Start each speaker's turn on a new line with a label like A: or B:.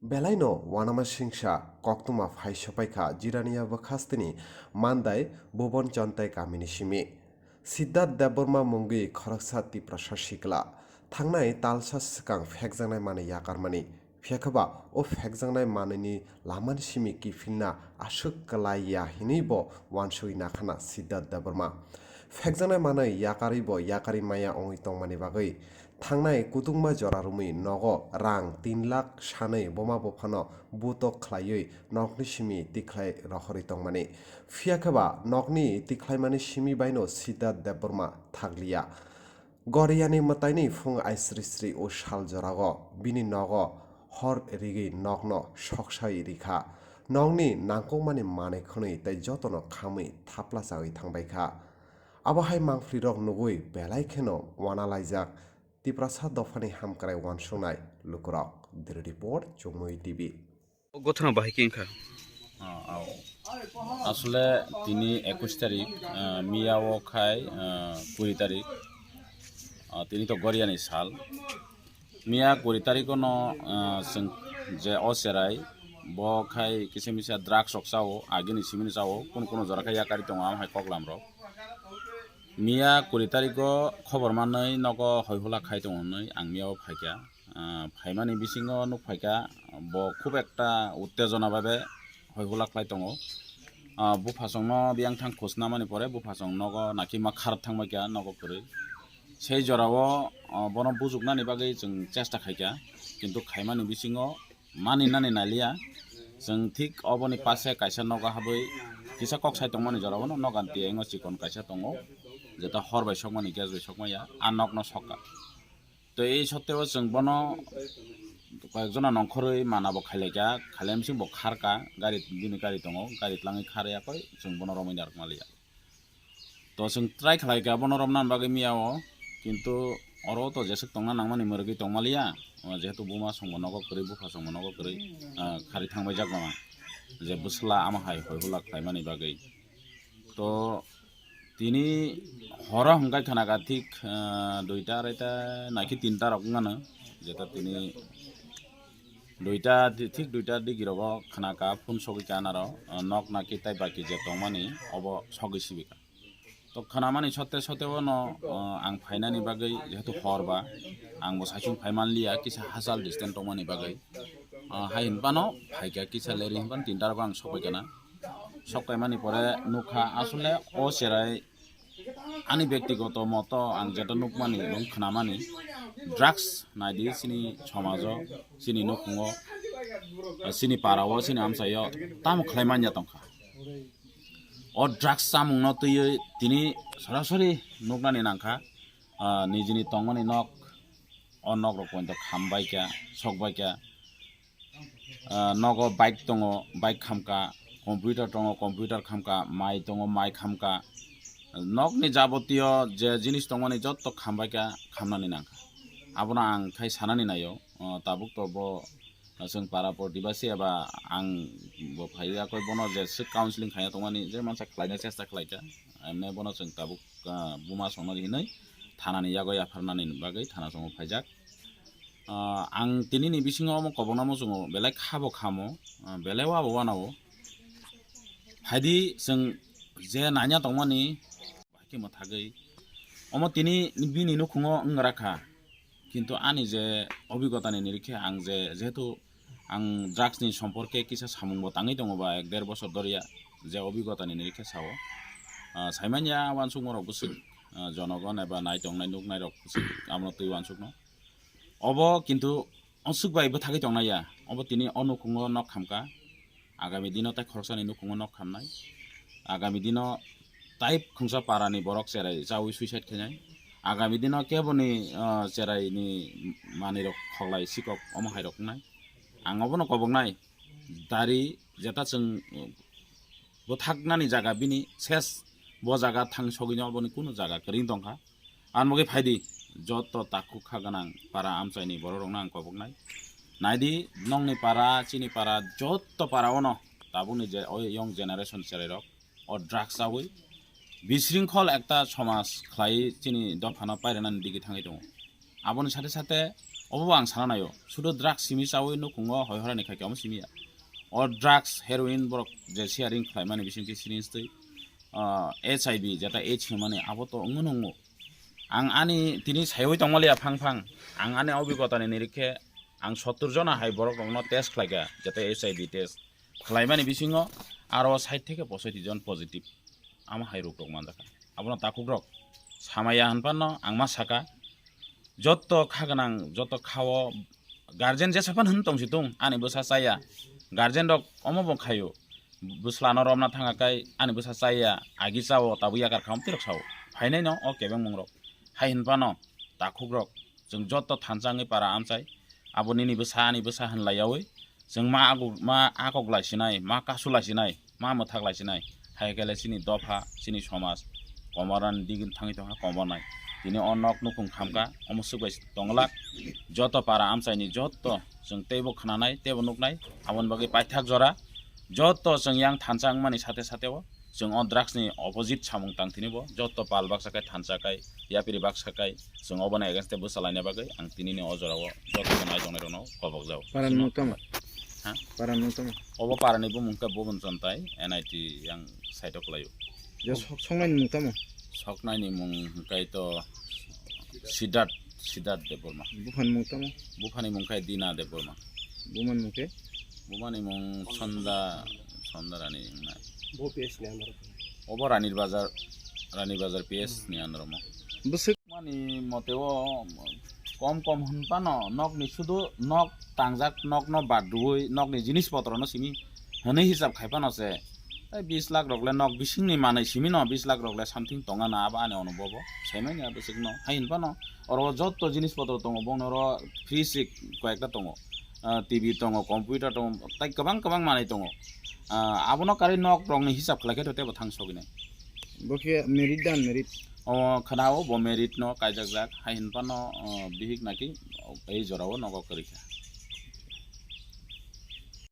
A: Belaino wanama singsha koktuma phaishopaikha jiraniya bakhastini mandai bubon chontai kamini simi Siddharth Deborma mungui khoraksa Tiprasa Sikala thangnai talsa sikang phegjaknai mani yakarmani phiakaba o phegjaknai manini lamani simi kifilna asuk kalaiya hinibo wansui nakhana Siddharth Deborma phegjaknai manai yakaribo yakari maya ongoi tongmani bagui थांनाय कुतुंबा जरारुमै नगो रां 3 लाख सानै बमा बफानो बुतो ख्लायै नकनि सिमी तिख्लाय रखरि तंमानि फियाखबा नकनि तिख्लायमानि सिमी बायनो सिद्धार्थ देबबर्मा थागलिया गरियानि मताइनि फुं आइस्रिस्रि ओ साल जरागो बिनि नगो हर रिगि नगनो सकसाय रिखा नगनि नांगौमानि मानेखनै तै जतनो खामै थाप्ला जागै थांबायखा आबाहाय मांफ्रिरक नुगुइ बेलायखेनो वानालायजाक Tiprasa dofani hamkrai wansonai lukurok the report chomoi tv
B: ঘটনা বাহিকে ইনকা
C: আসলে তিনি 21 তারিখ মিয়াও খাই 20 তারিখ তিনি তো গরিয়ানি সাল মিয়া 20 তারিখ ন যে অসেরাই ব খাই কিসে মিসা ড্রাগস রকসাও আগেনি সিমিনি যাও কোন জরাখাই আকারি দङ আম হাই কগলাম র মিয়া 20 তারিখ খবর মাनै নগ হইহুলা খাই দङ नै আং মিয়াও ফাইকা ফাইমানি বিসিङो নুক ফাইকা ব খুব একটা উত্তেজনা ভাবে হইহুলা খাই দङ বুফাসংনো বিয়াং থাং খোসনা মানি পরে বুফাসং নগ নাকি মা খার থাংমাইকা নগ করে সেই জরাও বন বুजुगनानि बागै जों চেষ্টা খাইকা কিন্তু খাইমাनि बिसिङो मानिनानै नालिया जों थिक अबनि पासे कायसा नगा हाबै किसा कक्साय दंमानि जराव नगान्ति एंगो चिकन कायसा दङ जेता हरबाय सकमानि गेजबाय सकमाया आनक न सका তো এই সত্ত্বেও जों বনো কয়েকজনা নংখরই মানাবো খাইলাইকা খাইলামসিং ব খারকা গাড়ি দিনে গাড়ি দङ গাড়ি লাङै খারাयाखै जों বনো রমাইনার মালিয়া তো जों ট্রাই খাইলাইকা বনো রমনান বাগै মিয়াও কিন্তু অরো তো যেসক দंना नांमानि মরগি দंमालिया যেহেতু বুমা সংग নগ করি বুফা সংग নগ করি খারি থাंबाय जागमा যে বুসলা আমাহাই হইহুলা খাইমাनि বাগै তো তিনি হরা হংকাই খানাকা ঠিক 2টা 2:30 নাকি 3টা রকমানো যেটা তিনি 2টা ঠিক 2টা দিগিরব খানাকা ফোন সগিকা নার নক নাকি তাই বাকি যে দंमानि অব সগিসিবিকা তো খানামানি সত্তে সত্তেও ন আং ফাইনানি বাগै যেহেতু হরবা आं बो साइसुं फाइमानलिया किसा हासाल डिस्टेंस दंमानि बागै हाय हिनपानो फाइका किसा लेरि हिनपान 3टा रक आं सबायकाना सकायमानि परे नुखा आसले ओ सेराय आनि व्यक्तिगत मत आं जेटा नुकमानि नं खानामानि ड्राग्स नायदि सिनि समाजो सिनि नखंगो सिनि पारावो सिनि आमसायो ताम खलायमानिया दंखा ओ ड्राग्स सामुं न तयै तिनि सरासरि नुकनानि नांखा निजिनि तंमानि नक অনক রকম তো খামবাইকা সকবাইকা নগ বাইক দङ বাইক খামকা কম্পিউটার দङ কম্পিউটার খামকা মাই দङ মাই খামকা নকনি যাবতীয় যে জিনিস দङনি যত খামবাইকা খামনানি नांखा आबना आं खाय सानानि नायो ताबुक तो ब जों पारापर दिबासि एबा आं ब फाइया कय बनो जे सि काउन्सिलिं खाया दङनि जे मानसा खालायनो चेष्टा खालायका एमने बनो जों ताबुक बुमा संनानि हिनै थानानि यागय आफारनानि बागै थाना सङ फाइजाक आं तिनिनि बिसिङाव म कबनामो जोङो बेलाय खाबो खामो बेलाय वाबो वानावो फाइदि जों जे नानिया दंमानि बाखि म थागै अम तिनि बिनि नखङो अंगराखा किन्तु आनि जे अभिज्ञतानि निरिखे आं जे जेहेतु आं ड्राग्सनि सम्पर्के किसा सामुंबो ताङै दङबा 1.5 বছর दरिया जे अभिज्ञतानि निरिखे सावो साइमानिया वानसुंगराव गुसु জনগণ एबा नाय दंनाय नुकनाय रक आमनो तै वानसुकनो अब किन्तु असुक बायबो थागै दंनाया अब तिनि अनुखुङो नक खामका आगामी दिनाव ताइ खरसानि नुखुङो नक खामनाय आगामी दिनाव ताइ खुंसा पारानि बरक सेराय जावै सुइसाइड खायनाय आगामी दिनाव केबनि सेरायनि मानि रक खगलाय सिकक अमहाय रकनाय आंबो कबकनाय दारि जेता जों बथागनानि जागा बिनि cess bo jaga thang sogino boni kuno jaga kering dongkha an moge phaidi jot taku khaganang para amchaini bororong nang koboknai naidi nongni para chini para jot para ono tabuni je oi young generation sererok o drugs awi বিশৃঙ্খল একটা সমাজ খাই চিনি দফানা পাইরানানি দিকে থাঙাই দङ আবনি সাথে সাথে Obo ang sana nayo. Sudah drugs simi sawi Nokhongo hoy hora ni kai kamu simi ya. Or drugs heroin borok je sharing khai mani bising ti sirin stoi. HIV jata AIDS mani abo to ngunungu. Ang ani tini sayoi tongmali ya phang phang. Ang ani obigota ni nirikhe ang 70 jona hai borok rongno test khlaiga jata HIV test. Khlai mani bisingo aro side theke 65 jon positive. Ama hai rok rok mandaka. Abono takuk rok. Samaya hanpano angma saka joto khaganang joto khawo guardian jesapan hun tongsi tung ani bosa saya guardian rok omobo khayo buslano romna thanga kai ani bosa saya agi chawo tabuya kar kham tirok sawo phainai no o kebeng mongrok hai hinpano takuk rok jeng joto thanjangi para amchai aboni ni bosa hanlayawi jeng ma akok laisinai ma kasulaisinai ma mothak laisinai hai kele sini dofa sini somas komaran digin thangi tongha komonai tini onok nukung khamka omusugbai tonglak joto para amchaini joto jeng teibo khananai teibo nuknai abon bagi paithak jora joto jeng yang thanchang mani sate sateo jeng on drugs ni opposite samung tangtini bo joto pal baksakai thanchakai yapiri baksakai jeng obona against busalaina bagai ang tini ni ojorao joto nai jonai rono kobok jao
D: Paran nutama.
C: Ha?
D: Paran nutama.
C: obo parani bo mungka bobon chontai NIT yang side of layo
D: Jo songnai nutama.
C: Soknai ni mung kai to Sidat Deborma.
D: Bukan nutama.
C: Bufani mung kai Dina Deborma.
D: Buman muke.
C: Bumani mung Sonda Rani na.
D: Bo PS ni andar.
C: Obo Rani Bazar PS ni andromo.
D: Busuk
C: Mani moteo kom hunpano nok ni sudu nok tangjak nok no badui nok ni jinis potro no simi hone hisab khaipano se 20 lakh রকলে নক বিসিংনি মানে সিমি ন 20 lakh রকলে something টঙা না আবা আনে অনুভব সেমাই না বেসিক ন হাইন পানো অর যত জিনিসপত্র দङ বংনর ফ্রিসিক কয়েকটা দङ টিভি দङ কম্পিউটার দङ তাই গোबां মানে দङ আবনো কারি নক রংনি হিসাব খালাকে ততে বথাং সগিনে
D: boke merit dan merit.
C: ও খানাও ব মেরিট ন কাইজাক জাক হাইন পানো বিহিক নাকি এই জরাও নগ করিখা